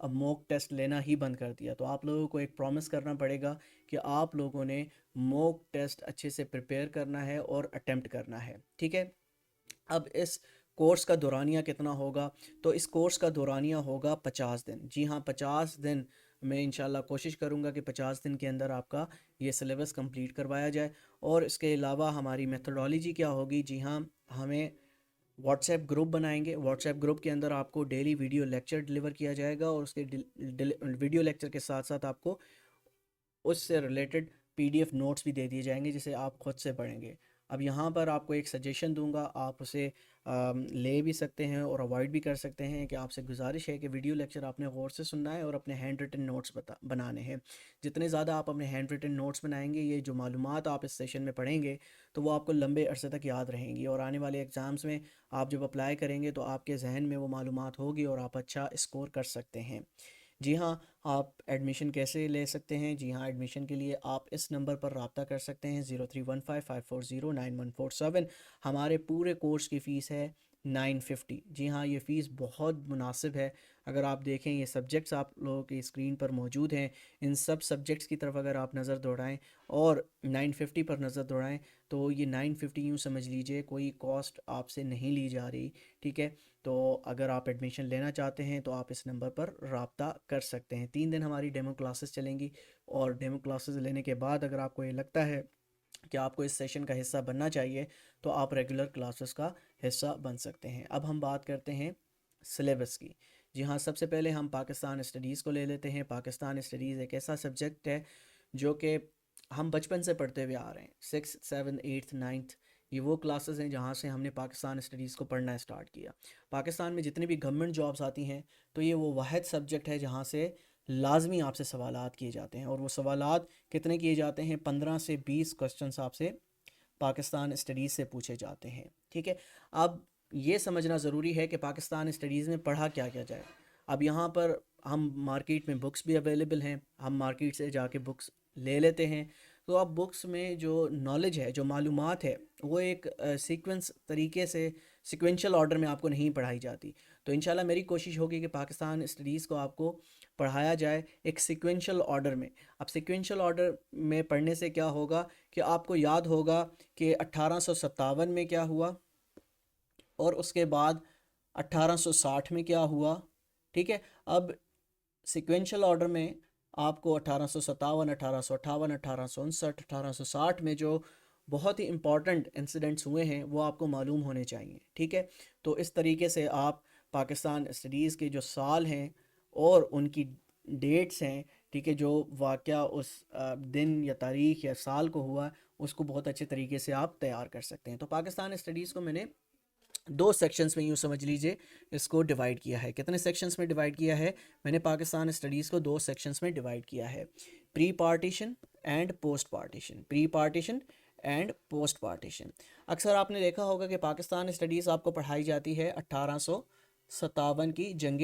اب موک ٹیسٹ لینا ہی بند کر دیا. تو آپ لوگوں کو ایک پرومس کرنا پڑے گا کہ آپ لوگوں نے موک ٹیسٹ اچھے سے پریپیئر کرنا ہے اور اٹیمپٹ کرنا ہے. ٹھیک ہے. اب اس کورس کا دورانیہ کتنا ہوگا؟ تو اس کورس کا دورانیہ ہوگا 50 دن. جی ہاں 50 دن. میں انشاءاللہ کوشش کروں گا کہ 50 دن کے اندر آپ کا یہ سلیبس کمپلیٹ کروایا جائے. اور اس کے علاوہ ہماری میتھڈالوجی کیا ہوگی؟ جی ہاں ہمیں واٹس ایپ گروپ بنائیں گے. واٹس ایپ گروپ کے اندر آپ کو ڈیلی ویڈیو لیکچر ڈلیور کیا جائے گا اور اس کے ویڈیو لیکچر کے ساتھ ساتھ آپ کو اس سے ریلیٹڈ PDF نوٹس بھی دے دیے جائیں گے جسے آپ خود سے پڑھیں گے. اب یہاں پر آپ کو ایک سجیشن دوں گا, آپ اسے لے بھی سکتے ہیں اور اوائڈ بھی کر سکتے ہیں, کہ آپ سے گزارش ہے کہ ویڈیو لیکچر آپ نے غور سے سننا ہے اور اپنے ہینڈ ریٹن نوٹس بنانے ہیں. جتنے زیادہ آپ اپنے ہینڈ ریٹن نوٹس بنائیں گے, یہ جو معلومات آپ اس سیشن میں پڑھیں گے تو وہ آپ کو لمبے عرصے تک یاد رہیں گی, اور آنے والے ایگزامس میں آپ جب اپلائی کریں گے تو آپ کے ذہن میں وہ معلومات ہوگی اور آپ اچھا اسکور کر سکتے ہیں. جی ہاں آپ ایڈمیشن کیسے لے سکتے ہیں؟ جی ہاں ایڈمیشن کے لیے آپ اس نمبر پر رابطہ کر سکتے ہیں 0315540947. ہمارے پورے کورس کی فیس ہے 950. جی ہاں یہ فیس بہت مناسب ہے. اگر آپ دیکھیں یہ سبجیکٹس آپ لوگوں کی اسکرین پر موجود ہیں, ان سب سبجیکٹس کی طرف اگر آپ نظر دوڑائیں اور 950 پر نظر دوڑائیں تو یہ 950 یوں سمجھ لیجئے کوئی کاسٹ آپ سے نہیں لی جا رہی. ٹھیک ہے. تو اگر آپ ایڈمیشن لینا چاہتے ہیں تو آپ اس نمبر پر رابطہ کر سکتے ہیں. 3 دن ہماری ڈیمو کلاسز چلیں گی, اور ڈیمو کلاسز لینے کے بعد اگر آپ کو یہ لگتا ہے کہ آپ کو اس سیشن کا حصہ بننا چاہیے تو آپ ریگولر کلاسز کا حصہ بن سکتے ہیں. اب ہم بات کرتے ہیں سلیبس کی. جی ہاں سب سے پہلے ہم پاکستان اسٹڈیز کو لے لیتے ہیں. پاکستان اسٹڈیز ایک ایسا سبجیکٹ ہے جو کہ ہم بچپن سے پڑھتے ہوئے آ رہے ہیں. 6th 7th 8th 9th یہ وہ کلاسز ہیں جہاں سے ہم نے پاکستان اسٹڈیز کو پڑھنا اسٹارٹ کیا. پاکستان میں جتنی بھی گورنمنٹ جابس آتی ہیں تو یہ وہ واحد سبجیکٹ ہے جہاں سے لازمی آپ سے سوالات کیے جاتے ہیں, اور وہ سوالات کتنے کیے جاتے ہیں؟ 15 سے 20 کوسچنس آپ سے پاکستان اسٹڈیز سے پوچھے جاتے ہیں. ٹھیک ہے. اب یہ سمجھنا ضروری ہے کہ پاکستان اسٹڈیز میں پڑھا کیا کیا جائے. اب یہاں پر ہم مارکیٹ میں بکس بھی اویلیبل ہیں, ہم مارکیٹ سے جا کے بکس لے لیتے ہیں. تو اب بکس میں جو نالج ہے, جو معلومات ہے, وہ ایک سیکوینس طریقے سے سیکوینشل آرڈر میں آپ کو نہیں پڑھائی جاتی. تو انشاءاللہ میری کوشش ہوگی کہ پاکستان اسٹڈیز کو آپ کو پڑھایا جائے ایک سیکوینشل آرڈر میں. اب سیکوینشل آرڈر میں پڑھنے سے کیا ہوگا کہ آپ کو یاد ہوگا کہ 1857 میں کیا ہوا, اور اس کے بعد 1860 میں کیا ہوا. ٹھیک ہے. اب سیکوینشل آرڈر میں آپ کو 1857 1858 1859 1860 میں جو بہت ہی امپورٹنٹ انسیڈنٹس ہوئے ہیں وہ آپ کو معلوم ہونے چاہیے. ٹھیک ہے. تو اس طریقے سے آپ پاکستان اسٹڈیز کے جو سال ہیں اور ان کی ڈیٹس ہیں, ٹھیک ہے, جو واقعہ اس دن یا تاریخ یا سال کو ہوا اس کو بہت اچھے طریقے سے آپ تیار کر سکتے ہیں. تو پاکستان اسٹڈیز کو میں نے 2 سیکشنز میں یوں سمجھ لیجئے اس کو ڈیوائیڈ کیا ہے. کتنے سیکشنز میں ڈیوائیڈ کیا ہے؟ میں نے پاکستان اسٹڈیز کو 2 سیکشنز میں ڈیوائیڈ کیا ہے, pre partition and post partition. Pre partition and post partition. اکثر آپ نے دیکھا ہوگا کہ پاکستان اسٹڈیز آپ کو پڑھائی جاتی ہے 1857 کی جنگ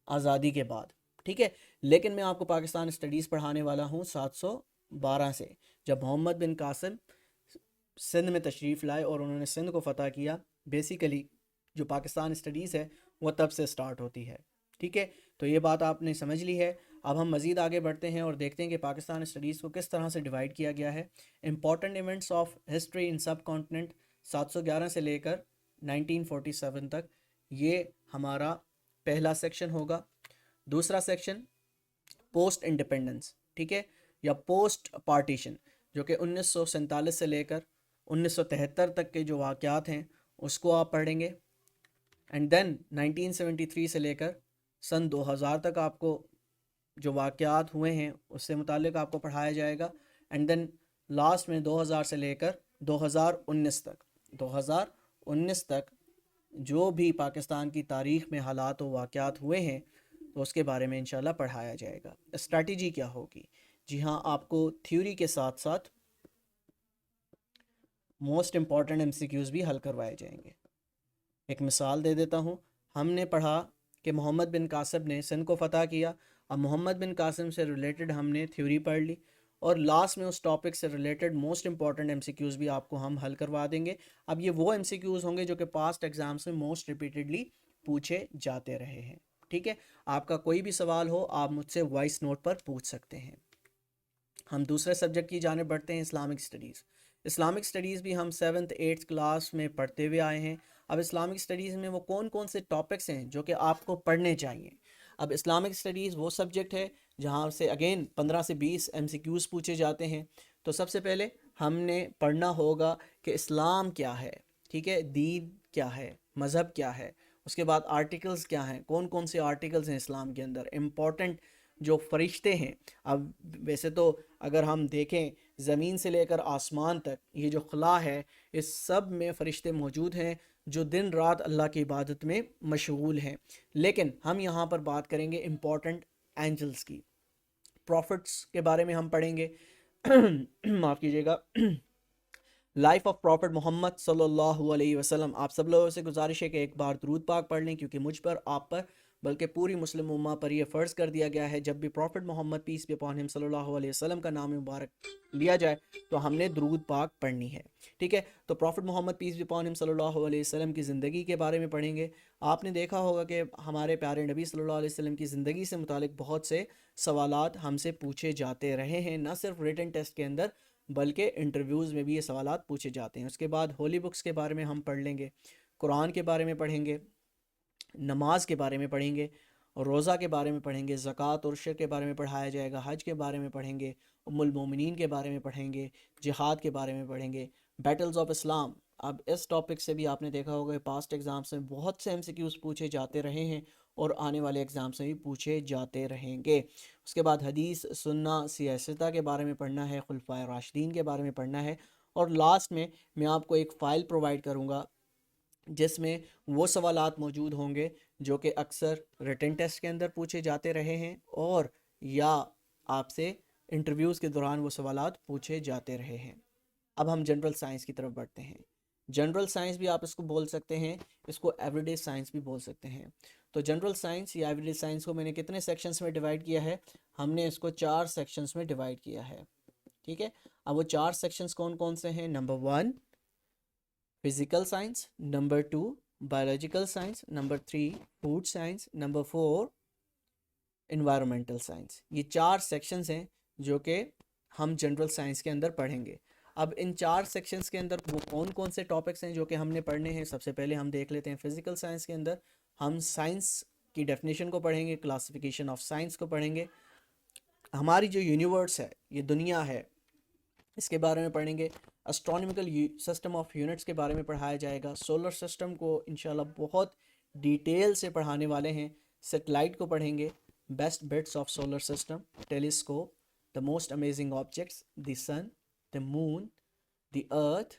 آزادی کے بعد. ٹھیک ہے. لیکن میں آپ کو پاکستان اسٹڈیز پڑھانے والا ہوں 712 سے, جب محمد بن قاسم سندھ میں تشریف لائے اور انہوں نے سندھ کو فتح کیا. بیسیکلی جو پاکستان اسٹڈیز ہے وہ تب سے سٹارٹ ہوتی ہے. ٹھیک ہے. تو یہ بات آپ نے سمجھ لی ہے. اب ہم مزید آگے بڑھتے ہیں اور دیکھتے ہیں کہ پاکستان اسٹڈیز کو کس طرح سے ڈیوائیڈ کیا گیا ہے. Important events of history in sub continent 711 سے لے کر 1947 تک, یہ ہمارا پہلا سیکشن ہوگا. دوسرا سیکشن پوسٹ انڈیپینڈنس, ٹھیک ہے, یا پوسٹ پارٹیشن, جو کہ 1947 سے لے کر 1973 تک کے جو واقعات ہیں اس کو آپ پڑھیں گے. اینڈ دین 1973 سے لے کر سن 2000 تک آپ کو جو واقعات ہوئے ہیں اس سے متعلق آپ کو پڑھایا جائے گا. اینڈ دین لاسٹ میں 2000 سے لے کر 2019 تک جو بھی پاکستان کی تاریخ میں حالات و واقعات ہوئے ہیں تو اس کے بارے میں انشاءاللہ پڑھایا جائے گا. اسٹریٹجی کیا ہوگی؟ جی ہاں آپ کو تھیوری کے ساتھ ساتھ موسٹ امپورٹنٹ MCQs بھی حل کروائے جائیں گے. ایک مثال دے دیتا ہوں. ہم نے پڑھا کہ محمد بن قاسم نے سندھ کو فتح کیا. اب محمد بن قاسم سے ریلیٹڈ ہم نے تھیوری پڑھ لی, اور لاسٹ میں اس ٹاپک سے ریلیٹڈ موسٹ امپورٹنٹ MCQs بھی آپ کو ہم حل کروا دیں گے. اب یہ وہ MCQs ہوں گے جو کہ پاسٹ ایگزامس میں موسٹ ریپیٹڈلی پوچھے جاتے رہے ہیں. ٹھیک ہے، آپ کا کوئی بھی سوال ہو آپ مجھ سے وائس نوٹ پر پوچھ سکتے ہیں۔ ہم دوسرے سبجیکٹ کی جانب بڑھتے ہیں، اسلامک اسٹڈیز۔ اسلامک اسٹڈیز بھی ہم 7th 8th کلاس میں پڑھتے ہوئے آئے ہیں۔ اب اسلامک اسٹڈیز میں وہ کون کون سے ٹاپکس ہیں جو کہ آپ کو پڑھنے چاہیے۔ اب اسلامک اسٹڈیز وہ سبجیکٹ ہے جہاں سے اگین 15 سے 20 MCQs پوچھے جاتے ہیں۔ تو سب سے پہلے ہم نے پڑھنا ہوگا کہ اسلام کیا ہے، ٹھیک ہے، دین کیا ہے، مذہب کیا ہے، اس کے بعد آرٹیکلز کیا ہیں، کون کون سے آرٹیکلز ہیں اسلام کے اندر، امپورٹنٹ جو فرشتے ہیں۔ اب ویسے تو اگر ہم دیکھیں زمین سے لے کر آسمان تک یہ جو خلا ہے اس سب میں فرشتے موجود ہیں جو دن رات اللہ کی عبادت میں مشغول ہیں، لیکن ہم یہاں پر بات کریں گے امپورٹنٹ اینجلز کی۔ پروفٹس کے بارے میں ہم پڑھیں گے معاف کیجیے گا، لائف آف پروفٹ محمد صلی اللہ علیہ وسلم۔ آپ سب لوگوں سے گزارش ہے کہ ایک بار درود پاک پڑھ لیں، کیونکہ مجھ پر، آپ پر، بلکہ پوری مسلم امہ پر یہ فرض کر دیا گیا ہے جب بھی prophet Muhammad peace be upon him صلی اللہ علیہ وسلم کا نام مبارک لیا جائے تو ہم نے درود پاک پڑھنی ہے، ٹھیک ہے۔ تو prophet Muhammad peace be upon him صلی اللہ علیہ وسلم کی زندگی کے بارے میں پڑھیں گے۔ آپ نے دیکھا ہوگا کہ ہمارے پیارے نبی صلی اللہ علیہ وسلم کی زندگی سے متعلق بہت سے سوالات ہم سے پوچھے جاتے رہے ہیں، نہ صرف ریٹن ٹیسٹ کے اندر بلکہ انٹرویوز میں بھی یہ سوالات پوچھے جاتے ہیں۔ اس کے بعد ہولی بکس کے بارے میں ہم پڑھ لیں گے، قرآن کے بارے میں پڑھیں گے، نماز کے بارے میں پڑھیں گے، روزہ کے بارے میں پڑھیں گے، زکوٰۃ اور عشر کے بارے میں پڑھایا جائے گا، حج کے بارے میں پڑھیں گے، ام المومنین کے بارے میں پڑھیں گے، جہاد کے بارے میں پڑھیں گے، بیٹلز آف اسلام۔ اب اس ٹاپک سے بھی آپ نے دیکھا ہوگا پاسٹ ایگزامس میں بہت سے MCQs پوچھے جاتے رہے ہیں اور آنے والے ایگزامس میں بھی پوچھے جاتے رہیں گے۔ اس کے بعد حدیث سننا، سیاستہ کے بارے میں پڑھنا ہے، خلفائے راشدین کے بارے میں پڑھنا ہے، اور لاسٹ میں آپ کو ایک فائل پرووائڈ کروں گا جس میں وہ سوالات موجود ہوں گے جو کہ اکثر ریٹن ٹیسٹ کے اندر پوچھے جاتے رہے ہیں اور یا آپ سے انٹرویوز کے دوران وہ سوالات پوچھے جاتے رہے ہیں۔ اب ہم جنرل سائنس کی طرف بڑھتے ہیں۔ جنرل سائنس بھی آپ اس کو بول سکتے ہیں، اس کو ایوری ڈے سائنس بھی بول سکتے ہیں۔ تو جنرل سائنس یا ایوری ڈے سائنس کو میں نے کتنے سیکشنز میں ڈیوائڈ کیا ہے؟ ہم نے اس کو 4 سیکشنز میں ڈیوائڈ کیا ہے، ٹھیک ہے۔ اب وہ 4 سیکشنز کون کون سے ہیں؟ Number 1 physical science, number 2 biological science, number 3 food science, number 4 environmental science. یہ 4 سیکشنز ہیں جو کہ ہم جنرل سائنس کے اندر پڑھیں گے۔ اب ان 4 سیکشنز کے اندر وہ کون کون سے ٹاپکس ہیں جو کہ ہم نے پڑھنے ہیں؟ سب سے پہلے ہم دیکھ لیتے ہیں فزیکل سائنس کے اندر ہم سائنس کی ڈیفینیشن کو پڑھیں گے، کلاسیفیکیشن آف سائنس کو پڑھیں گے، ہماری جو یونیورس ہے، یہ دنیا ہے، اس کے بارے میں پڑھیں گے، اسٹرونومیکل سسٹم آف یونٹس کے بارے میں پڑھایا جائے گا، سولر سسٹم کو انشاءاللہ بہت ڈیٹیل سے پڑھانے والے ہیں، سیٹلائٹ کو پڑھیں گے، best bits of solar system, telescope, the most amazing objects, the sun, the moon, the earth,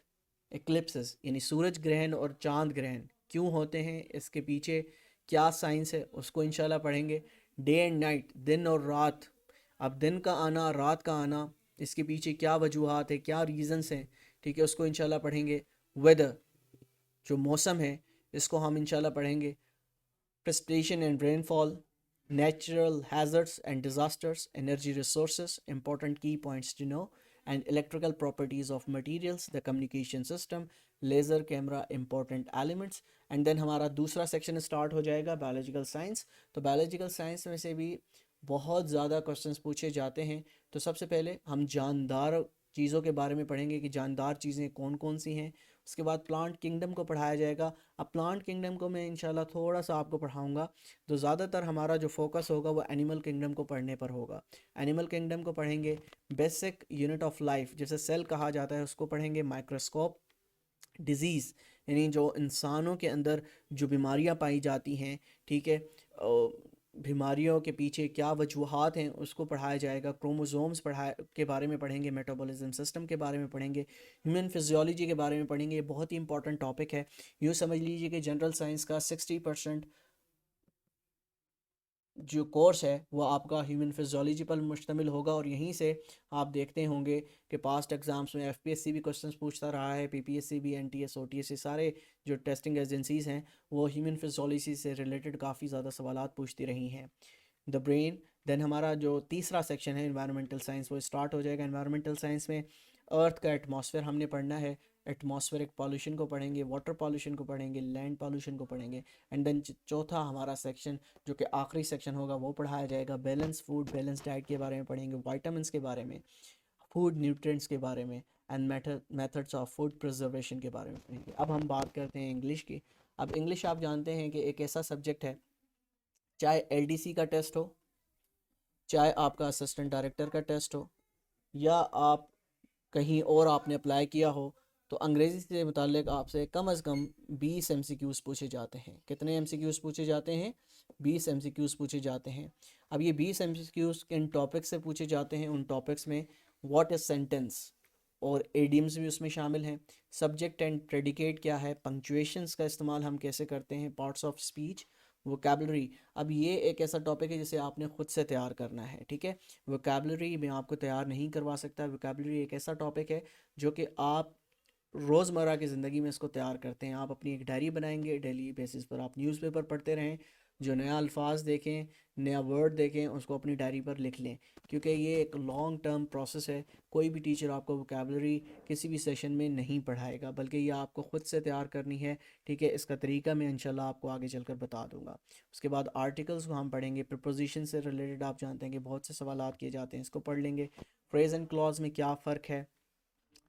eclipses یعنی سورج گرہن اور چاند گرہن کیوں ہوتے ہیں، اس کے پیچھے کیا سائنس ہے، اس کو انشاءاللہ پڑھیں گے، ڈے اینڈ نائٹ، دن اور رات، اب دن کا آنا رات کا آنا، اس کے پیچھے کیا وجوہات ہیں، کیا ریزنس ہیں، ٹھیک ہے، اس کو انشاءاللہ پڑھیں گے، ویدر جو موسم ہے اس کو ہم انشاءاللہ پڑھیں گے، precipitation and rainfall, natural hazards and disasters, energy resources, important key points to know, and electrical properties of materials, the communication system, laser camera, important elements. And then ہمارا دوسرا سیکشن اسٹارٹ ہو جائے گا biological science۔ تو biological science میں سے بھی بہت زیادہ questions پوچھے جاتے ہیں۔ تو سب سے پہلے ہم جاندار چیزوں کے بارے میں پڑھیں گے کہ جاندار چیزیں کون کون سی ہیں۔ اس کے بعد پلانٹ کنگڈم کو پڑھایا جائے گا۔ اب پلانٹ کنگڈم کو میں انشاءاللہ تھوڑا سا آپ کو پڑھاؤں گا، تو زیادہ تر ہمارا جو فوکس ہوگا وہ اینیمل کنگڈم کو پڑھنے پر ہوگا۔ اینیمل کنگڈم کو پڑھیں گے، بیسک یونٹ آف لائف جیسے سیل کہا جاتا ہے اس کو پڑھیں گے، مائکروسکوپ، ڈیزیز یعنی جو انسانوں کے اندر جو بیماریاں پائی جاتی ہیں، ٹھیک ہے، بیماریوں کے پیچھے کیا وجوہات ہیں اس کو پڑھایا جائے گا، کروموزومز کے بارے میں پڑھیں گے، میٹابولزم سسٹم کے بارے میں پڑھیں گے، ہیومن فزیولوجی کے بارے میں پڑھیں گے۔ یہ بہت ہی امپورٹنٹ ٹاپک ہے، یوں سمجھ لیجیے کہ جنرل سائنس کا 60% جو کورس ہے وہ آپ کا ہیومن فزیولوجی پر مشتمل ہوگا، اور یہیں سے آپ دیکھتے ہوں گے کہ پاسٹ ایگزامس میں FPSC بھی کوشچنس پوچھتا رہا ہے، PPSC بھی، NTS OTS سارے جو ٹیسٹنگ ایجنسیز ہیں وہ ہیومن فزیولوجی سے ریلیٹڈ کافی زیادہ سوالات پوچھتی رہی ہیں۔ دا برین، دین ہمارا جو تیسرا سیکشن ہے انوائرمنٹل سائنس وہ اسٹارٹ ہو جائے گا۔ انوائرمنٹل سائنس میں ارتھ کا ایٹماسفیئر ہم نے پڑھنا ہے، ایٹماسفیرک پالوشن کو پڑھیں گے، واٹر پالوشن کو پڑھیں گے، لینڈ پالوشن کو پڑھیں گے. اینڈ دین چوتھا ہمارا سیکشن جو کہ آخری سیکشن ہوگا وہ پڑھایا جائے گا بیلنس فوڈ، بیلنس ڈائٹ کے بارے میں پڑھیں گے، وائٹامنس کے بارے میں، فوڈ نیوٹرینٹس کے بارے میں، and methods of food preservation کے بارے میں پڑھیں گے. اب ہم بات کرتے ہیں انگلش کی. اب انگلش آپ جانتے ہیں کہ ایک ایسا سبجیکٹ ہے، چاہے ایل ڈی سی کا ٹیسٹ ہو، چاہے آپ کا اسسٹنٹ ڈائریکٹر کا ٹیسٹ ہو، یا آپ کہیں اور آپ نے اپلائی کیا ہو، تو انگریزی سے متعلق آپ سے کم از کم 20 ایم سی کیوز پوچھے جاتے ہیں. کتنے ایم سی کیوز پوچھے جاتے ہیں؟ 20 ایم سی کیوز پوچھے جاتے ہیں. اب یہ 20 ایم سی کیوز کن ٹاپکس سے پوچھے جاتے ہیں؟ ان ٹاپکس میں واٹ از سینٹینس اور ایڈیمز بھی اس میں شامل ہیں، سبجیکٹ اینڈ پریڈیکیٹ کیا ہے، پنکچویشنز کا استعمال ہم کیسے کرتے ہیں، پارٹس آف اسپیچ، ووکیبلری. اب یہ ایک ایسا ٹاپک ہے جسے آپ نے خود سے تیار کرنا ہے، ٹھیک ہے. ووکیبلری میں آپ کو تیار نہیں کروا سکتا. ووکیبلری ایک ایسا ٹاپک ہے جو کہ آپ روزمرہ کی زندگی میں اس کو تیار کرتے ہیں. آپ اپنی ایک ڈائری بنائیں گے، ڈیلی بیسس پر آپ نیوز پیپر پڑھتے رہیں، جو نیا الفاظ دیکھیں، نیا ورڈ دیکھیں، اس کو اپنی ڈائری پر لکھ لیں، کیونکہ یہ ایک لانگ ٹرم پروسیس ہے. کوئی بھی ٹیچر آپ کو ووکیبلری کسی بھی سیشن میں نہیں پڑھائے گا، بلکہ یہ آپ کو خود سے تیار کرنی ہے، ٹھیک ہے. اس کا طریقہ میں انشاءاللہ آپ کو آگے چل کر بتا دوں گا. اس کے بعد آرٹیکلس کو ہم پڑھیں گے. پریپوزیشن سے ریلیٹڈ آپ جانتے ہیں کہ بہت سے سوالات کیے جاتے ہیں، اس کو پڑھ لیں گے. فریز اینڈ کلاز میں کیا فرق ہے،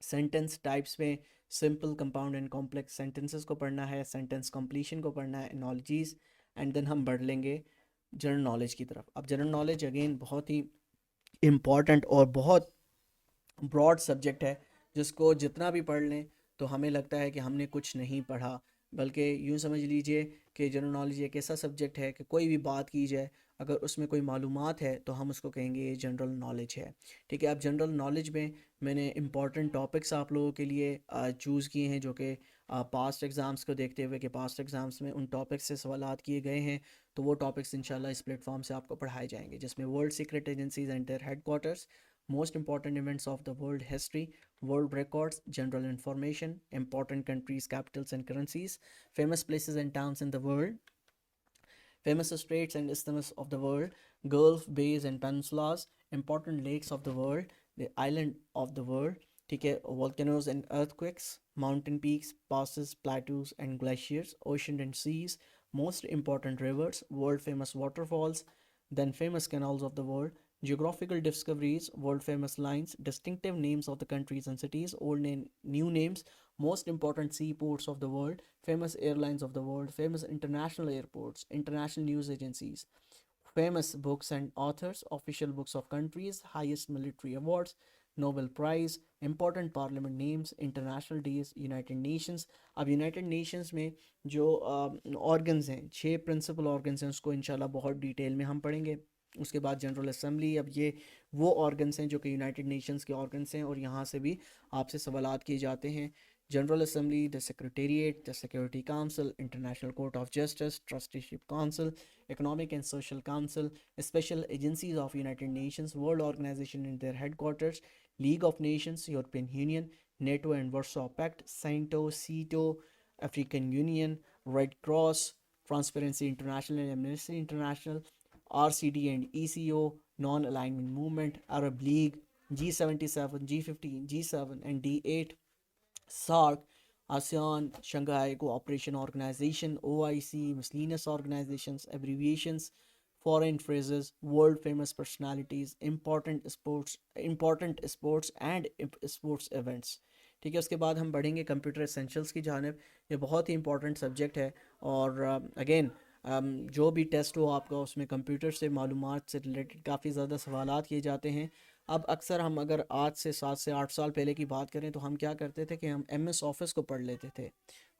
سینٹنس ٹائپس میں simple, compound and complex sentences کو پڑھنا ہے، سینٹنس کمپلیشن کو پڑھنا ہے، انالوجیز. اینڈ دین ہم بڑھ لیں گے جنرل نالج کی طرف. اب جنرل نالج اگین بہت ہی امپورٹنٹ اور بہت براڈ سبجیکٹ ہے، جس کو جتنا بھی پڑھ لیں تو ہمیں لگتا ہے کہ ہم نے کچھ نہیں پڑھا. بلکہ یوں سمجھ لیجئے کہ جنرل نالج ایک ایسا سبجیکٹ ہے کہ کوئی بھی بات کی جائے، اگر اس میں کوئی معلومات ہے تو ہم اس کو کہیں گے یہ جنرل نالج ہے، ٹھیک ہے. اب جنرل نالج میں نے امپورٹنٹ ٹاپکس آپ لوگوں کے لیے چوز کیے ہیں، جو کہ پاسٹ ایگزامس کو دیکھتے ہوئے کہ پاسٹ ایگزامس میں ان ٹاپکس سے سوالات کیے گئے ہیں، تو وہ ٹاپکس انشاءاللہ اس پلیٹ فارم سے آپ کو پڑھائے جائیں گے، جس میں world secret agencies and their head quarters, most important events of the world history, world records, general information, important countries, capitals and currencies, famous places and towns in the world, famous straits and isthmus of the world, gulf, bays and peninsulas, important lakes of the world, the island of the world, ٹھیک ہے. volcanoes and earthquakes, mountain peaks, passes, plateaus and glaciers, ocean and seas, most important rivers, world famous waterfalls, then famous canals of the world, geographical discoveries, world famous lines, distinctive names of the countries and cities, old name, new names, most important seaports of the world, famous airlines of the world, famous international airports, international news agencies, famous books and authors, official books of countries, highest military awards, Nobel Prize, important parliament names, international days, United Nations. اب United nations میں جو organs ہیں، 6 principal organs ہیں، اس کو انشاءاللہ بہت detail میں ہم پڑھیں گے. اس کے بعد جنرل اسمبلی. اب یہ وہ آرگنز ہیں جو کہ یونائٹڈ نیشنز کے آرگنز ہیں، اور یہاں سے بھی آپ سے سوالات کیے جاتے ہیں. General Assembly, the Secretariat, the Security Council, International Court of Justice, Trusteeship Council, Economic and Social Council, special agencies of United Nations, world organisation in their headquarters, League of Nations, European Union, NATO and Warsaw Pact, CENTO, SEATO, African Union, Red Cross, Transparency International and Amnesty International, R C D and E C O, non alignment movement, Arab League, G77، G15، G7 and D8، SAARC, ASEAN, Shanghai Cooperation Organisation, OIC، miscellaneous organisations, abbreviations, foreign phrases, world famous personalities, important sports and sports events, ٹھیک ہے. اس کے بعد ہم بڑھیں گے computer essentials کی جانب. یہ بہت ہی امپورٹنٹ سبجیکٹ ہے، اور اگین جو بھی ٹیسٹ ہو آپ کا، اس میں کمپیوٹر سے معلومات سے ریلیٹڈ کافی زیادہ سوالات کیے جاتے ہیں. اب اکثر ہم اگر آج سے 7 سے 8 سال پہلے کی بات کریں تو ہم کیا کرتے تھے کہ ہم ایم ایس آفس کو پڑھ لیتے تھے.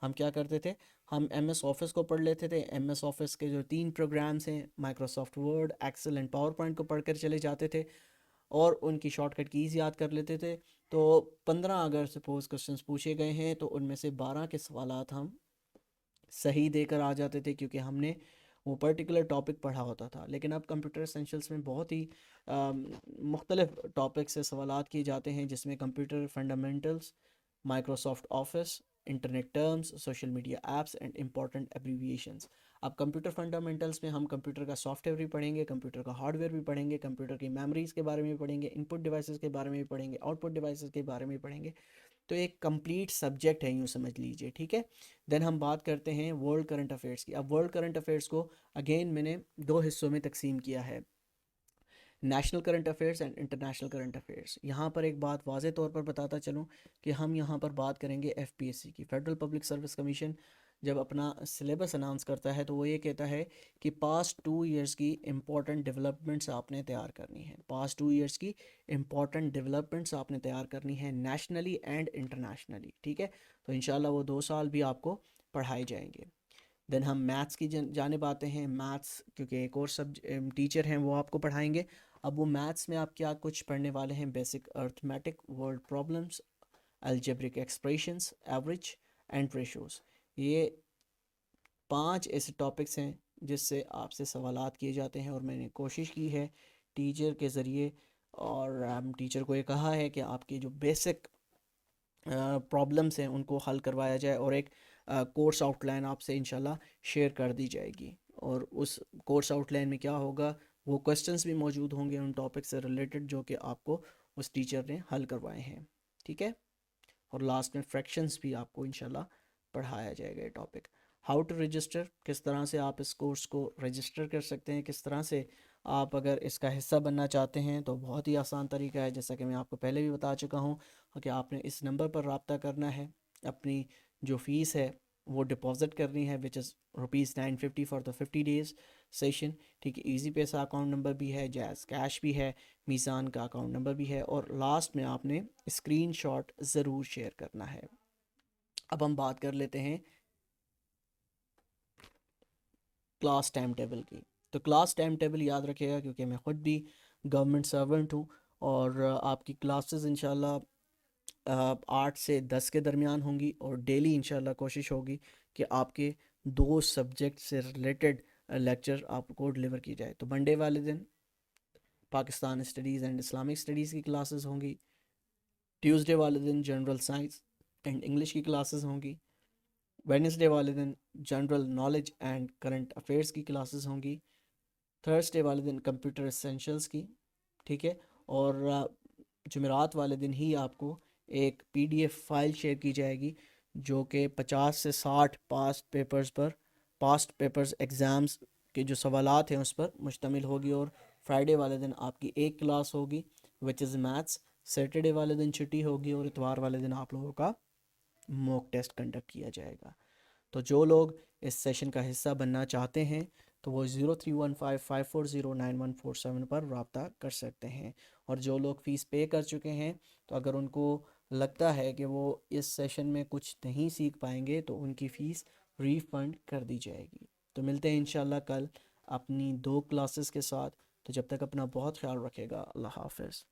ہم کیا کرتے تھے؟ ہم ایم ایس آفس کو پڑھ لیتے تھے. ایم ایس آفس کے جو 3 پروگرامس ہیں، Microsoft Word, Excel and PowerPoint, کو پڑھ کر چلے جاتے تھے، اور ان کی شارٹ کٹ کیز یاد کر لیتے تھے. تو 15 اگر سپوز کوشچنس پوچھے گئے ہیں تو ان میں سے 12 کے سوالات ہم صحیح دے کر آ جاتے تھے، کیونکہ ہم نے وہ پرٹیکولر ٹاپک پڑھا ہوتا تھا. لیکن اب کمپیوٹر اسینشلس میں بہت ہی مختلف ٹاپک سے سوالات کیے جاتے ہیں، جس میں computer fundamentals, Microsoft office, internet terms, social media apps and important abbreviations. اب کمپیوٹر فنڈامنٹلس میں ہم کمپیوٹر کا سافٹ ویئر بھی پڑھیں گے، کمپیوٹر کا ہارڈ ویئر بھی پڑھیں گے، کمپیوٹر کی میموریز کے بارے میں بھی پڑھیں گے، ان پٹ ڈیوائسز کے بارے میں بھی پڑھیں گے، آؤٹ پٹ ڈیوائسز کے بارے میں بھی پڑھیں گے. تو ایک کمپلیٹ سبجیکٹ ہے، یوں سمجھ لیجئے، ٹھیک ہے. دین ہم بات کرتے ہیں ورلڈ کرنٹ افیئرس کی. اب ورلڈ کرنٹ افیئرس کو اگین میں نے دو حصوں میں تقسیم کیا ہے، national current affairs and international current affairs. یہاں پر ایک بات واضح طور پر بتاتا چلوں کہ ہم یہاں پر بات کریں گے ایف پی ایس سی کی. فیڈرل پبلک سروس کمیشن جب اپنا سلیبس اناؤنس کرتا ہے تو وہ یہ کہتا ہے کہ پاسٹ 2 ایئرس کی امپورٹنٹ ڈیولپمنٹس آپ نے تیار کرنی ہے. پاسٹ 2 ایئرس کی امپورٹنٹ ڈیولپمنٹس آپ نے تیار کرنی ہے نیشنلی اینڈ انٹرنیشنلی، ٹھیک ہے. تو انشاءاللہ وہ 2 سال بھی آپ کو پڑھائے جائیں گے. دین ہم میتھس کی جانب آتے ہیں. میتھس کیونکہ ایک اور ٹیچر ہیں وہ آپ کو پڑھائیں گے. اب وہ میتھس میں آپ کیا کچھ پڑھنے والے ہیں، basic arithmetic, word problems, algebraic expressions, average and ratios. یہ 5 ایسے ٹاپکس ہیں جس سے آپ سے سوالات کیے جاتے ہیں، اور میں نے کوشش کی ہے ٹیچر کے ذریعے، اور ٹیچر کو یہ کہا ہے کہ آپ کے جو بیسک پرابلمس ہیں ان کو حل کروایا جائے، اور ایک کورس آؤٹ لائن آپ سے انشاءاللہ شیئر کر دی جائے گی. اور اس کورس آؤٹ لائن میں کیا ہوگا، وہ کوسچنس بھی موجود ہوں گے ان ٹاپک سے ریلیٹڈ جو کہ آپ کو اس ٹیچر نے حل کروائے ہیں، ٹھیک ہے. اور لاسٹ میں فریکشنز بھی آپ کو انشاءاللہ پڑھایا جائے گا یہ ٹاپک. ہاؤ ٹو رجسٹر، کس طرح سے آپ اس کورس کو رجسٹر کر سکتے ہیں، کس طرح سے آپ اگر اس کا حصہ بننا چاہتے ہیں تو بہت ہی آسان طریقہ ہے، جیسا کہ میں آپ کو پہلے بھی بتا چکا ہوں کہ آپ نے اس نمبر پر رابطہ کرنا ہے. اپنی جو فیس ہے وہ ڈپازٹ کرنی ہے، وچ از ₹950 فار دا 50 days سیشن، ٹھیک ہے. ایزی پیسہ اکاؤنٹ نمبر بھی ہے، جائز کیش بھی ہے، میزان کا اکاؤنٹ نمبر بھی ہے، اور لاسٹ میں آپ نے اسکرین شاٹ ضرور شیئر کرنا ہے. اب ہم بات کر لیتے ہیں کلاس ٹائم ٹیبل کی. تو کلاس ٹائم ٹیبل یاد رکھے گا، کیونکہ میں خود بھی گورنمنٹ سرونٹ ہوں، اور آپ کی کلاسز انشاءاللہ 8 سے 10 کے درمیان ہوں گی، اور ڈیلی انشاءاللہ کوشش ہوگی کہ آپ کے 2 سبجیکٹ سے ریلیٹڈ لیکچر آپ کو ڈلیور کی جائے. تو منڈے والے دن Pakistan studies and Islamic studies کی کلاسز ہوں گی. ٹیوزڈے والے دن جنرل سائنس اینڈ انگلش کی کلاسز ہوں گی. ویڈنسڈے والے دن general knowledge and current affairs کی کلاسز ہوں گی. تھرسڈے والے دن کمپیوٹر اسینشلس کی، ٹھیک ہے. اور جمعرات والے دن ہی آپ کو ایک PDF فائل شیئر کی جائے گی جو کہ 50 سے 60 پاسٹ پیپرز ایگزامز کے جو سوالات ہیں اس پر مشتمل ہوگی. اور فرائیڈے والے دن آپ کی ایک کلاس ہوگی وچ از میتھس. سیٹرڈے والے دن چھٹی ہوگی، اور اتوار والے دن آپ لوگوں کا موک ٹیسٹ کنڈکٹ کیا جائے گا. تو جو لوگ اس سیشن کا حصہ بننا چاہتے ہیں تو وہ 0315540947 پر رابطہ کر سکتے ہیں. اور جو لوگ فیس پے کر چکے ہیں تو اگر ان کو لگتا ہے کہ وہ اس سیشن میں کچھ نہیں سیکھ پائیں گے تو ان کی فیس ریفنڈ کر دی جائے گی. تو ملتے ہیں انشاءاللہ کل اپنی 2 کلاسز کے ساتھ. تو جب تک اپنا بہت خیال رکھے گا. اللہ حافظ.